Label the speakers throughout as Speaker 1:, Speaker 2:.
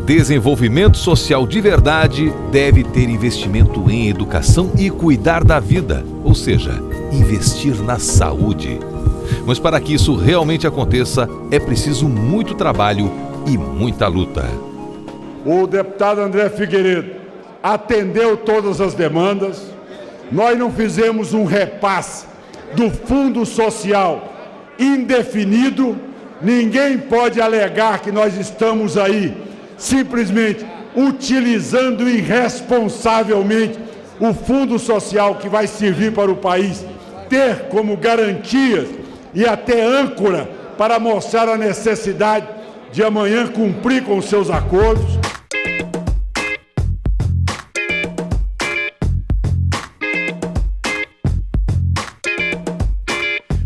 Speaker 1: Desenvolvimento social de verdade deve ter investimento em educação e cuidar da vida, ou seja, investir na saúde. Mas para que isso realmente aconteça, é preciso muito trabalho e muita luta.
Speaker 2: O deputado André Figueiredo atendeu todas as demandas. Nós não fizemos um repasse do Fundo Social indefinido. Ninguém pode alegar que nós estamos aí simplesmente utilizando irresponsavelmente o Fundo Social, que vai servir para o país ter como garantias e até âncora para mostrar a necessidade de amanhã cumprir com os seus acordos.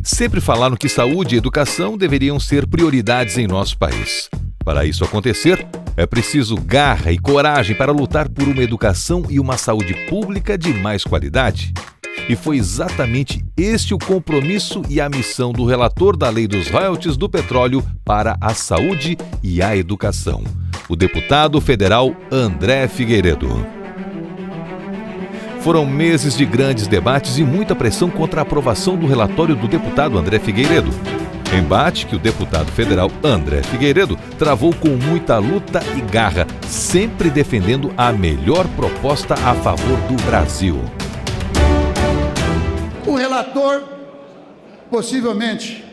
Speaker 1: Sempre falaram que saúde e educação deveriam ser prioridades em nosso país. Para isso acontecer, é preciso garra e coragem para lutar por uma educação e uma saúde pública de mais qualidade. E foi exatamente este o compromisso e a missão do relator da Lei dos Royalties do Petróleo para a Saúde e a Educação, o deputado federal André Figueiredo. Foram meses de grandes debates e muita pressão contra a aprovação do relatório do deputado André Figueiredo. Embate que o deputado federal André Figueiredo travou com muita luta e garra, sempre defendendo a melhor proposta a favor do Brasil.
Speaker 3: O relator, possivelmente,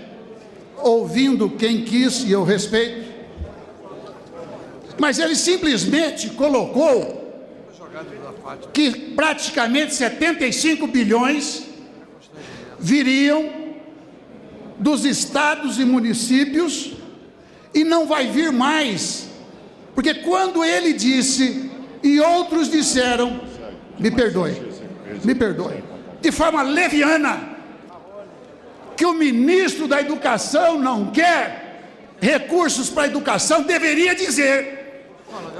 Speaker 3: ouvindo quem quis, e eu respeito, mas ele simplesmente colocou que praticamente 75 bilhões viriam dos estados e municípios e não vai vir mais, porque quando ele disse e outros disseram, me perdoe, de forma leviana, que o ministro da Educação não quer recursos para a educação, deveria dizer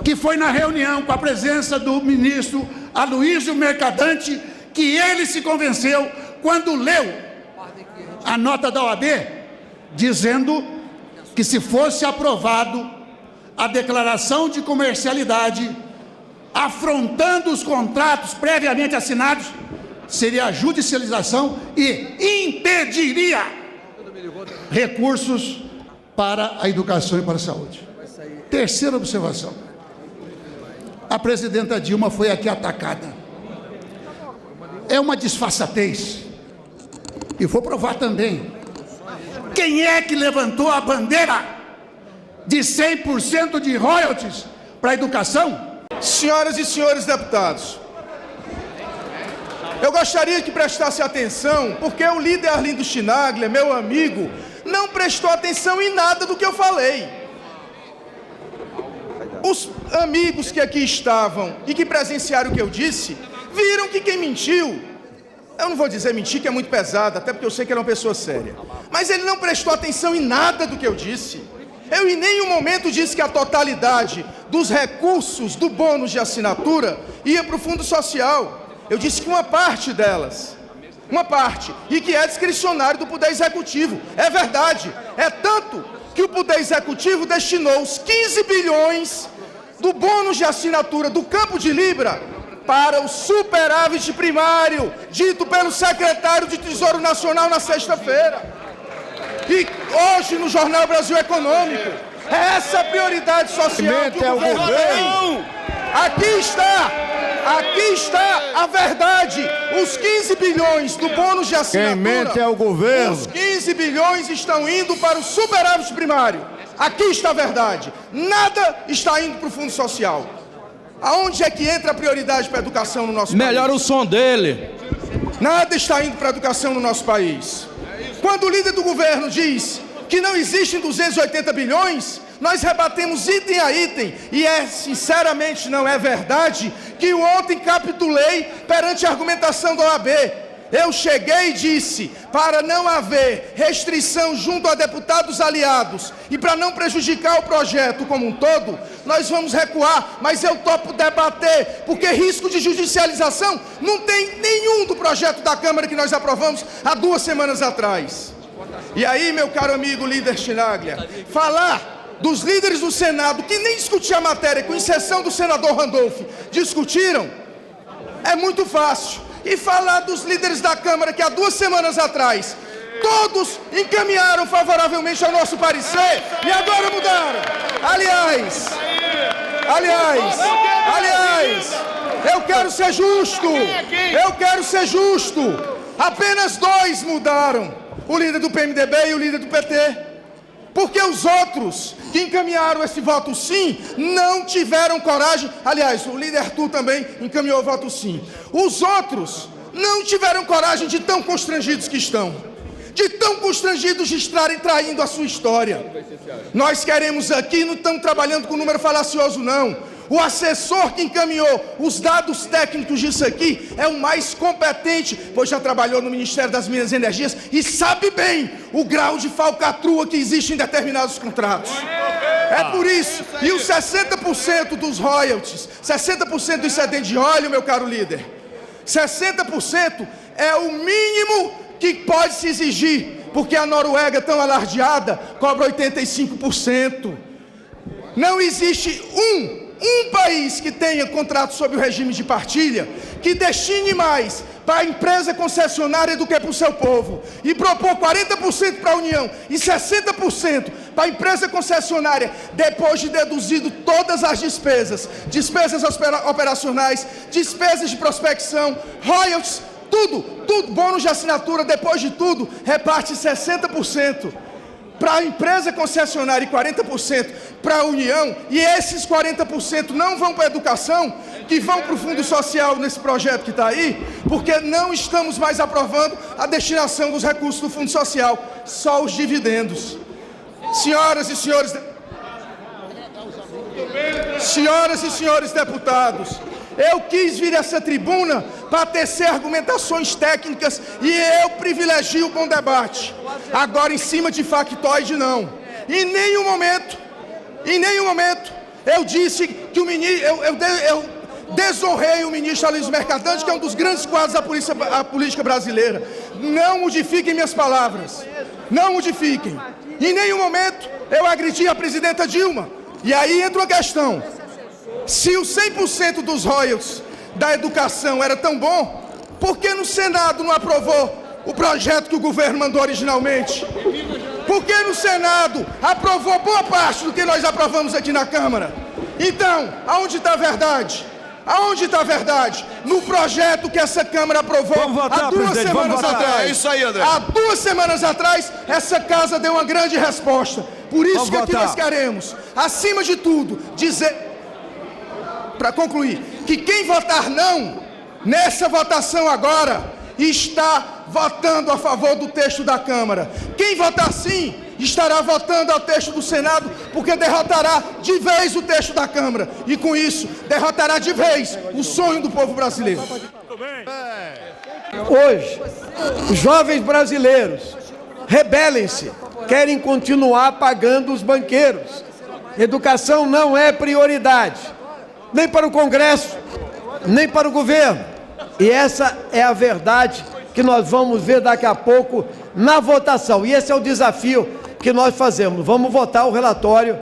Speaker 3: que foi na reunião com a presença do ministro Aloysio Mercadante que ele se convenceu quando leu a nota da OAB, dizendo que se fosse aprovado a declaração de comercialidade, afrontando os contratos previamente assinados, seria a judicialização e impediria recursos para a educação e para a saúde. Terceira observação. A presidenta Dilma foi aqui atacada. É uma disfarçatez. E vou provar também. Quem é que levantou a bandeira de 100% de royalties para a educação?
Speaker 4: Senhoras e senhores deputados, eu gostaria que prestasse atenção, porque o líder Arlindo Chinaglia, meu amigo, não prestou atenção em nada do que eu falei. Os amigos que aqui estavam e que presenciaram o que eu disse, viram que quem mentiu, eu não vou dizer mentir, que é muito pesado, até porque eu sei que ele é uma pessoa séria, mas ele não prestou atenção em nada do que eu disse. Eu em nenhum momento disse que a totalidade dos recursos do bônus de assinatura ia para o Fundo Social. Eu disse que uma parte delas, e que é discricionário do Poder Executivo. É verdade, é tanto que o Poder Executivo destinou os 15 bilhões do bônus de assinatura do Campo de Libra para o superávit primário, dito pelo secretário de Tesouro Nacional na sexta-feira. E hoje no Jornal Brasil Econômico, é essa a prioridade social que o governo tem. Aqui está a verdade. Os 15 bilhões do bônus de assinatura,
Speaker 5: quem mente é o governo.
Speaker 4: Os 15 bilhões estão indo para o superávit primário. Aqui está a verdade. Nada está indo para o Fundo Social. Aonde é que entra a prioridade para a educação no nosso país?
Speaker 5: Melhora o som dele.
Speaker 4: Nada está indo para a educação no nosso país. Quando o líder do governo diz que não existem 280 bilhões, nós rebatemos item a item, e sinceramente não é verdade que ontem capitulei perante a argumentação da OAB. Eu cheguei e disse, para não haver restrição junto a deputados aliados e para não prejudicar o projeto como um todo, nós vamos recuar, mas eu topo debater, porque risco de judicialização não tem nenhum do projeto da Câmara que nós aprovamos há 2 semanas atrás. E aí, meu caro amigo líder Chinaglia, falar dos líderes do Senado, que nem discutia a matéria, com exceção do senador Randolph, discutiram, é muito fácil. E falar dos líderes da Câmara, que há 2 semanas atrás, todos encaminharam favoravelmente ao nosso parecer, e agora mudaram. Aliás, eu quero ser justo, apenas 2 mudaram, o líder do PMDB e o líder do PT. Porque os outros que encaminharam esse voto sim, não tiveram coragem. Aliás, o líder Arthur também encaminhou o voto sim. Os outros não tiveram coragem, de tão constrangidos que estão, de tão constrangidos de estarem traindo a sua história. Nós queremos aqui, não estamos trabalhando com número falacioso não. O assessor que encaminhou os dados técnicos disso aqui é o mais competente, pois já trabalhou no Ministério das Minas e Energias e sabe bem o grau de falcatrua que existe em determinados contratos. É por isso, e os 60% dos royalties, 60% do excedente de óleo, meu caro líder, 60% é o mínimo que pode se exigir, porque a Noruega, tão alardeada, cobra 85%. Não existe um país que tenha contrato sob o regime de partilha que destine mais para a empresa concessionária do que para o seu povo, e propor 40% para a União e 60% para a empresa concessionária, depois de deduzido todas as despesas operacionais, despesas de prospecção, royalties, tudo, bônus de assinatura, depois de tudo, reparte 60% para a empresa concessionária e 40% para a União, e esses 40% não vão para a educação, que vão para o Fundo Social nesse projeto que está aí, porque não estamos mais aprovando a destinação dos recursos do Fundo Social, só os dividendos. Senhoras e senhores deputados, eu quis vir a essa tribuna para tecer argumentações técnicas e eu privilegio o bom debate. Agora, em cima de factoide, não. Em nenhum momento, eu disse que eu desonrei o ministro Aloysio Mercadante, que é um dos grandes quadros da política brasileira. Não modifiquem minhas palavras. Não modifiquem. Em nenhum momento eu agredi a presidenta Dilma. E aí entra uma questão. Se os 100% dos royalties da educação era tão bom, por que no Senado não aprovou o projeto que o governo mandou originalmente? Por que no Senado aprovou boa parte do que nós aprovamos aqui na Câmara? Então, aonde está a verdade? Aonde está a verdade? No projeto que essa Câmara aprovou há 2 semanas atrás.
Speaker 5: É isso aí, André.
Speaker 4: Há 2 semanas atrás, essa casa deu uma grande resposta. Por isso que aqui nós queremos, acima de tudo, dizer, para concluir, que quem votar não, nessa votação agora, está votando a favor do texto da Câmara. Quem votar sim, estará votando ao texto do Senado, porque derrotará de vez o texto da Câmara. E com isso, derrotará de vez o sonho do povo brasileiro.
Speaker 6: Hoje, os jovens brasileiros rebelem-se, querem continuar pagando os banqueiros. Educação não é prioridade, nem para o Congresso, nem para o governo. E essa é a verdade que nós vamos ver daqui a pouco na votação. E esse é o desafio que nós fazemos. Vamos votar o relatório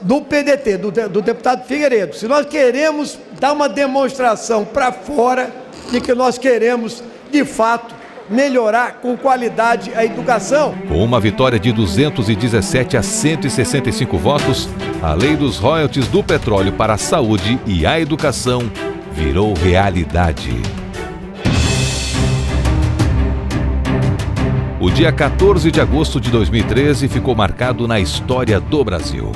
Speaker 6: do PDT, do deputado Figueiredo. Se nós queremos dar uma demonstração para fora de que nós queremos, de fato, melhorar com qualidade a educação.
Speaker 1: Com uma vitória de 217 a 165 votos, a lei dos royalties do petróleo para a saúde e a educação virou realidade. O dia 14 de agosto de 2013 ficou marcado na história do Brasil.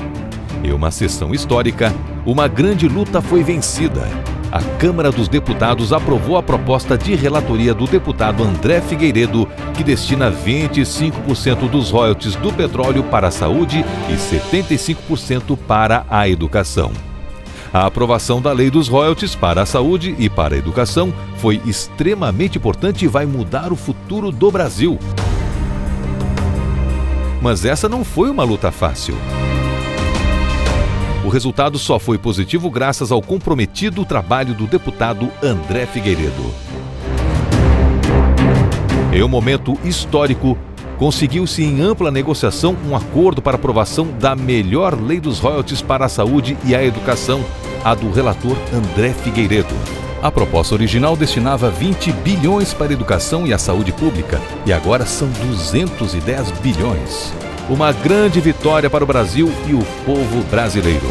Speaker 1: Em uma sessão histórica, uma grande luta foi vencida. A Câmara dos Deputados aprovou a proposta de relatoria do deputado André Figueiredo, que destina 25% dos royalties do petróleo para a saúde e 75% para a educação. A aprovação da lei dos royalties para a saúde e para a educação foi extremamente importante e vai mudar o futuro do Brasil. Mas essa não foi uma luta fácil. O resultado só foi positivo graças ao comprometido trabalho do deputado André Figueiredo. Em um momento histórico, conseguiu-se em ampla negociação um acordo para aprovação da melhor lei dos royalties para a saúde e a educação, a do relator André Figueiredo. A proposta original destinava 20 bilhões para a educação e a saúde pública, e agora são 210 bilhões. Uma grande vitória para o Brasil e o povo brasileiro.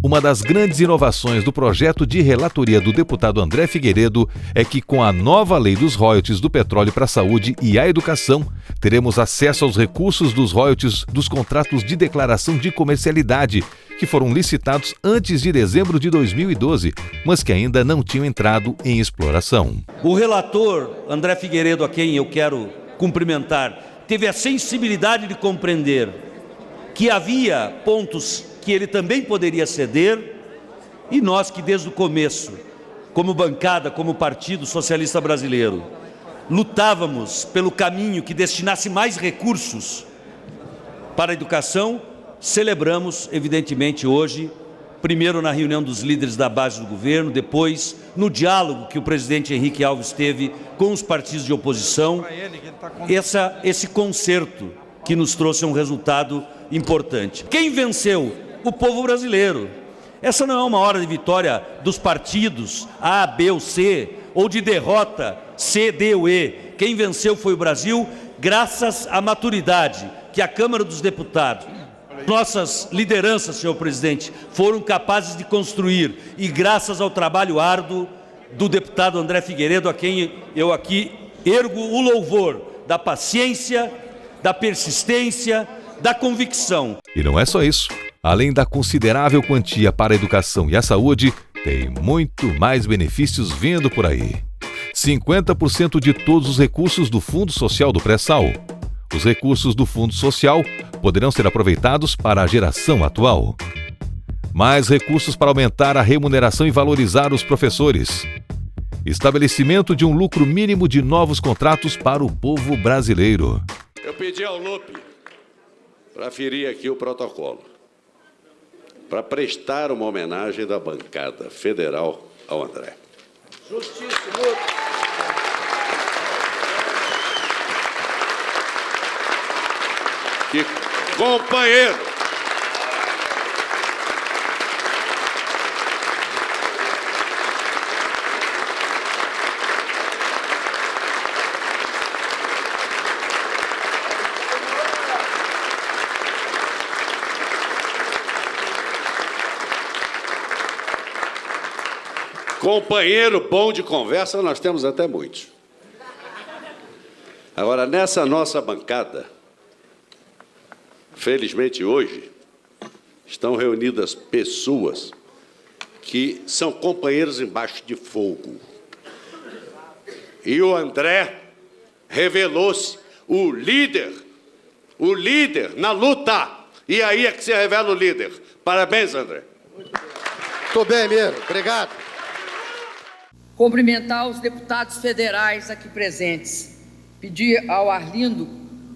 Speaker 1: Uma das grandes inovações do projeto de relatoria do deputado André Figueiredo é que, com a nova lei dos royalties do petróleo para a saúde e a educação, teremos acesso aos recursos dos royalties dos contratos de declaração de comercialidade, que foram licitados antes de dezembro de 2012, mas que ainda não tinham entrado em exploração.
Speaker 7: O relator André Figueiredo, a quem eu quero cumprimentar, teve a sensibilidade de compreender que havia pontos que ele também poderia ceder, e nós que desde o começo, como bancada, como Partido Socialista Brasileiro, lutávamos pelo caminho que destinasse mais recursos para a educação, celebramos, evidentemente, hoje, primeiro na reunião dos líderes da base do governo, depois no diálogo que o presidente Henrique Alves teve com os partidos de oposição, esse concerto que nos trouxe um resultado importante. Quem venceu? O povo brasileiro. Essa não é uma hora de vitória dos partidos A, B ou C, ou de derrota C, D ou E. Quem venceu foi o Brasil, graças à maturidade que a Câmara dos Deputados, nossas lideranças, senhor presidente, foram capazes de construir, e graças ao trabalho árduo do deputado André Figueiredo, a quem eu aqui ergo o louvor da paciência, da persistência, da convicção.
Speaker 1: E não é só isso. Além da considerável quantia para a educação e a saúde, tem muito mais benefícios vindo por aí. 50% de todos os recursos do Fundo Social do Pré-Sal. Os recursos do Fundo Social poderão ser aproveitados para a geração atual. Mais recursos para aumentar a remuneração e valorizar os professores. Estabelecimento de um lucro mínimo de novos contratos para o povo brasileiro.
Speaker 8: Eu pedi ao Lupe para ferir aqui o protocolo, para prestar uma homenagem da bancada federal ao André.
Speaker 6: Justíssimo.
Speaker 8: Que companheiro! Companheiro bom de conversa, nós temos até muitos. Agora, nessa nossa bancada, felizmente hoje, estão reunidas pessoas que são companheiros embaixo de fogo. E o André revelou-se o líder na luta. E aí é que se revela o líder. Parabéns, André.
Speaker 6: Muito bem, Miro. Obrigado.
Speaker 9: Cumprimentar os deputados federais aqui presentes. Pedir ao Arlindo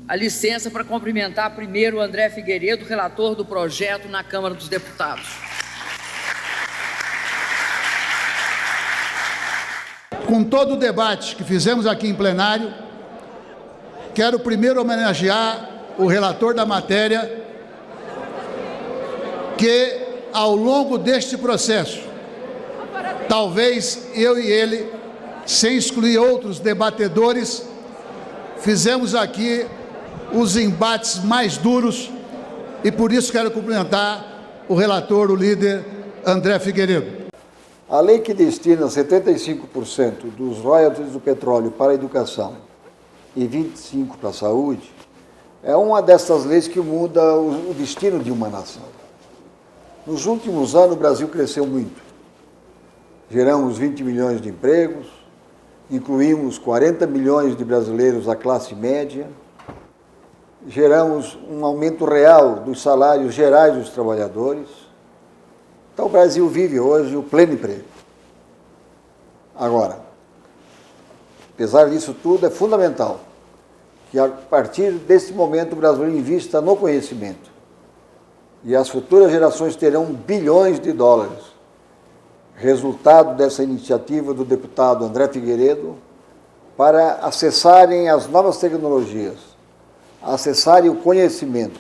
Speaker 9: a licença para cumprimentar primeiro o André Figueiredo, relator do projeto na Câmara dos Deputados.
Speaker 3: Com todo o debate que fizemos aqui em plenário, quero primeiro homenagear o relator da matéria, que ao longo deste processo, talvez eu e ele, sem excluir outros debatedores, fizemos aqui os embates mais duros, e por isso quero cumprimentar o relator, o líder André Figueiredo.
Speaker 10: A lei que destina 75% dos royalties do petróleo para a educação e 25% para a saúde é uma dessas leis que muda o destino de uma nação. Nos últimos anos, o Brasil cresceu muito. Geramos 20 milhões de empregos, incluímos 40 milhões de brasileiros da classe média, geramos um aumento real dos salários gerais dos trabalhadores. Então, o Brasil vive hoje o pleno emprego. Agora, apesar disso tudo, é fundamental que, a partir desse momento, o Brasil invista no conhecimento. E as futuras gerações terão bilhões de dólares. Resultado dessa iniciativa do deputado André Figueiredo para acessarem as novas tecnologias, acessarem o conhecimento.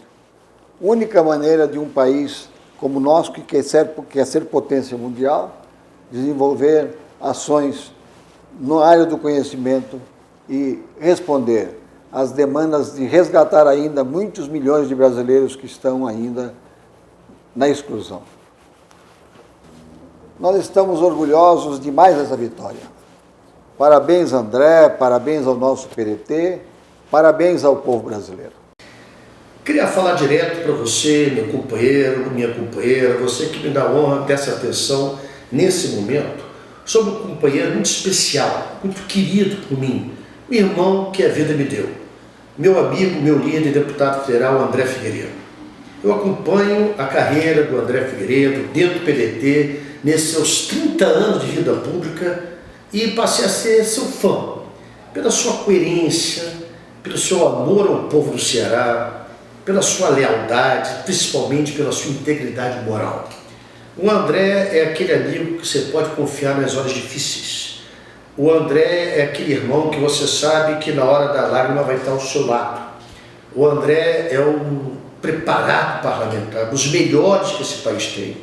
Speaker 10: Única maneira de um país como o nosso, que quer ser potência mundial, desenvolver ações na área do conhecimento e responder às demandas de resgatar ainda muitos milhões de brasileiros que estão ainda na exclusão. Nós estamos orgulhosos demais dessa vitória. Parabéns, André, parabéns ao nosso PDT, parabéns ao povo brasileiro.
Speaker 11: Queria falar direto para você, meu companheiro, minha companheira, você que me dá a honra dessa atenção nesse momento, sobre um companheiro muito especial, muito querido por mim, o irmão que a vida me deu, meu amigo, meu líder, deputado federal, André Figueiredo. Eu acompanho a carreira do André Figueiredo dentro do PDT, nesses seus 30 anos de vida pública, e passei a ser seu fã, pela sua coerência, pelo seu amor ao povo do Ceará, pela sua lealdade, principalmente pela sua integridade moral. O André é aquele amigo que você pode confiar nas horas difíceis. O André é aquele irmão que você sabe que na hora da lágrima vai estar ao seu lado. O André é um preparado parlamentar, dos melhores que esse país tem.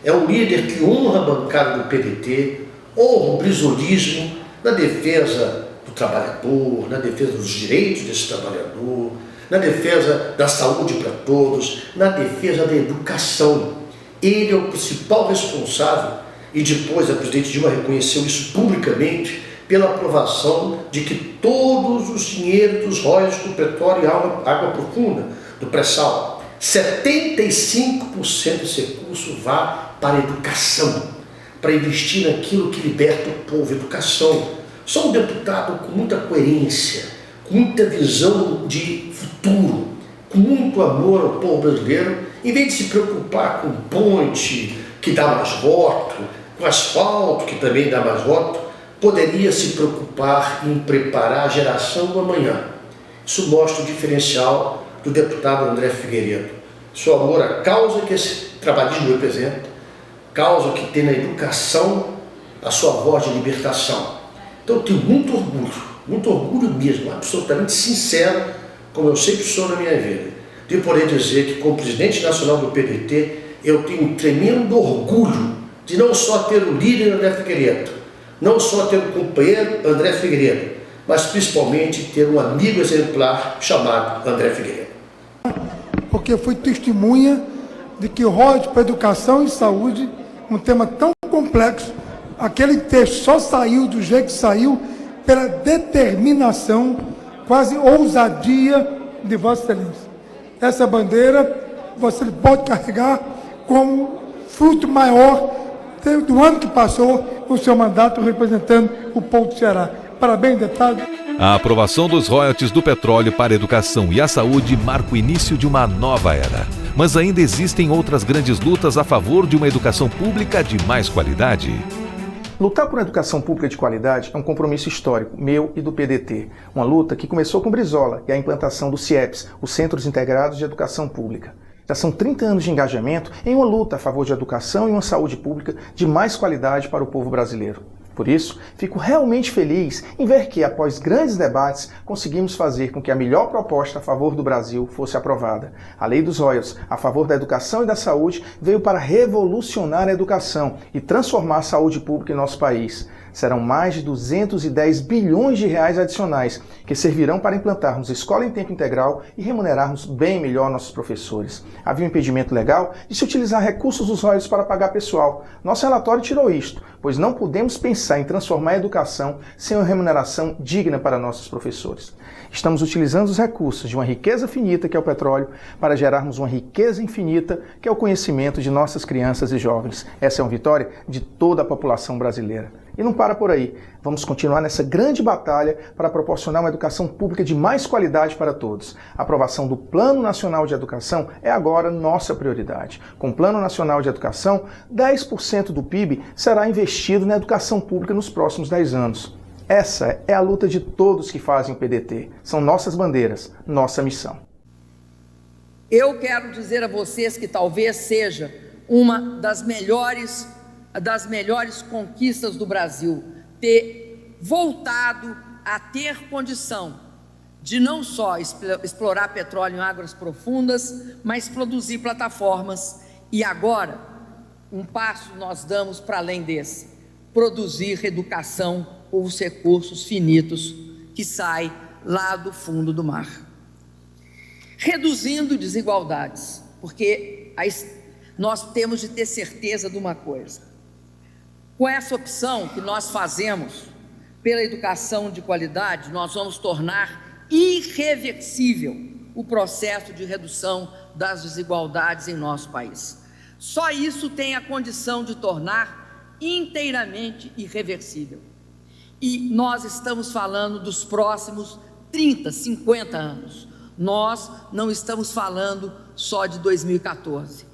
Speaker 11: É um líder que honra a bancada do PDT, honra o brisolismo na defesa do trabalhador, na defesa dos direitos desse trabalhador, na defesa da saúde para todos, na defesa da educação. Ele é o principal responsável, e depois a presidente Dilma reconheceu isso publicamente, pela aprovação de que todos os dinheiros dos royalties do petróleo e água profunda, do pré-sal, 75% desse recurso vá para a educação, para investir naquilo que liberta o povo, educação. Sou um deputado com muita coerência, com muita visão de futuro, com muito amor ao povo brasileiro, em vez de se preocupar com ponte, que dá mais voto, com asfalto, que também dá mais voto, poderia se preocupar em preparar a geração do amanhã. Isso mostra o diferencial do deputado André Figueiredo. Seu amor à causa que esse trabalhismo representa, causa que tem na educação a sua voz de libertação. Então eu tenho muito orgulho mesmo, absolutamente sincero, como eu sempre sou na minha vida, de poder dizer que como presidente nacional do PDT, eu tenho um tremendo orgulho de não só ter o líder André Figueiredo, não só ter o companheiro André Figueiredo, mas principalmente ter um amigo exemplar chamado André Figueiredo.
Speaker 12: Porque eu fui testemunha de que o royalties para educação e saúde, um tema tão complexo, aquele texto só saiu do jeito que saiu pela determinação, quase ousadia de Vossa Excelência. Essa bandeira você pode carregar como fruto maior do ano que passou o seu mandato representando o povo do Ceará. Parabéns, deputado.
Speaker 1: A aprovação dos royalties do petróleo para a educação e a saúde marca o início de uma nova era. Mas ainda existem outras grandes lutas a favor de uma educação pública de mais qualidade.
Speaker 4: Lutar por uma educação pública de qualidade é um compromisso histórico, meu e do PDT. Uma luta que começou com Brizola e a implantação do CIEPs, os Centros Integrados de Educação Pública. Já são 30 anos de engajamento em uma luta a favor de educação e uma saúde pública de mais qualidade para o povo brasileiro. Por isso, fico realmente feliz em ver que, após grandes debates, conseguimos fazer com que a melhor proposta a favor do Brasil fosse aprovada. A Lei dos Royalties, a favor da educação e da saúde, veio para revolucionar a educação e transformar a saúde pública em nosso país. Serão mais de 210 bilhões de reais adicionais, que servirão para implantarmos escola em tempo integral e remunerarmos bem melhor nossos professores. Havia um impedimento legal de se utilizar recursos dos royalties para pagar pessoal. Nosso relatório tirou isto, pois não podemos pensar em transformar a educação sem uma remuneração digna para nossos professores. Estamos utilizando os recursos de uma riqueza finita, que é o petróleo, para gerarmos uma riqueza infinita, que é o conhecimento de nossas crianças e jovens. Essa é uma vitória de toda a população brasileira. E não para por aí. Vamos continuar nessa grande batalha para proporcionar uma educação pública de mais qualidade para todos. A aprovação do Plano Nacional de Educação é agora nossa prioridade. Com o Plano Nacional de Educação, 10% do PIB será investido na educação pública nos próximos 10 anos. Essa é a luta de todos que fazem o PDT. São nossas bandeiras, nossa missão.
Speaker 9: Eu quero dizer a vocês que talvez seja uma das melhores conquistas do Brasil, ter voltado a ter condição de não só explorar petróleo em águas profundas, mas produzir plataformas. E agora, um passo nós damos para além desse: produzir educação com os recursos finitos que saem lá do fundo do mar. Reduzindo desigualdades, porque nós temos de ter certeza de uma coisa: com essa opção que nós fazemos pela educação de qualidade, nós vamos tornar irreversível o processo de redução das desigualdades em nosso país. Só isso tem a condição de tornar inteiramente irreversível. E nós estamos falando dos próximos 30, 50 anos. Nós não estamos falando só de 2014.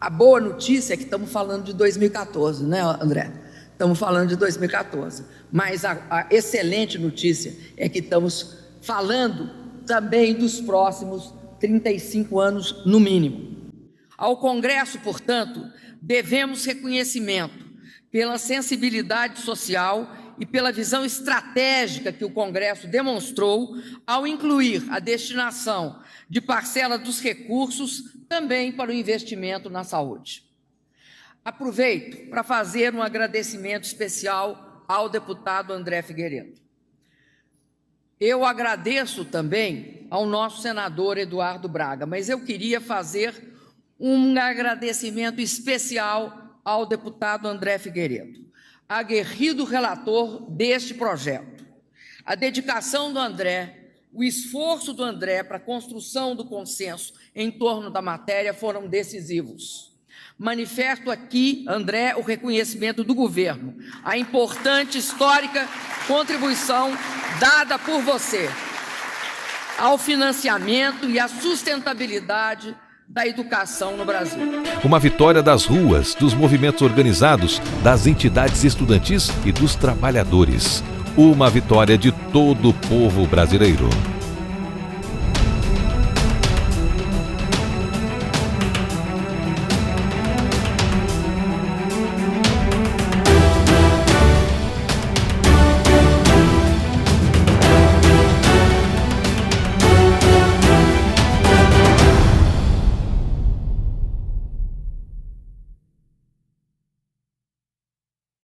Speaker 9: A boa notícia é que estamos falando de 2014, né, André? Estamos falando de 2014. Mas a excelente notícia é que estamos falando também dos próximos 35 anos, no mínimo. Ao Congresso, portanto, devemos reconhecimento pela sensibilidade social e pela visão estratégica que o Congresso demonstrou ao incluir a destinação de parcela dos recursos também para o investimento na saúde. Aproveito para fazer um agradecimento especial ao deputado André Figueiredo. Eu agradeço também ao nosso senador Eduardo Braga, mas eu queria fazer um agradecimento especial ao deputado André Figueiredo, aguerrido relator deste projeto. A dedicação do André, o esforço do André para a construção do consenso em torno da matéria foram decisivos. Manifesto aqui, André, o reconhecimento do governo, a importante histórica contribuição dada por você ao financiamento e à sustentabilidade da educação no Brasil.
Speaker 1: Uma vitória das ruas, dos movimentos organizados, das entidades estudantis e dos trabalhadores. Uma vitória de todo o povo brasileiro.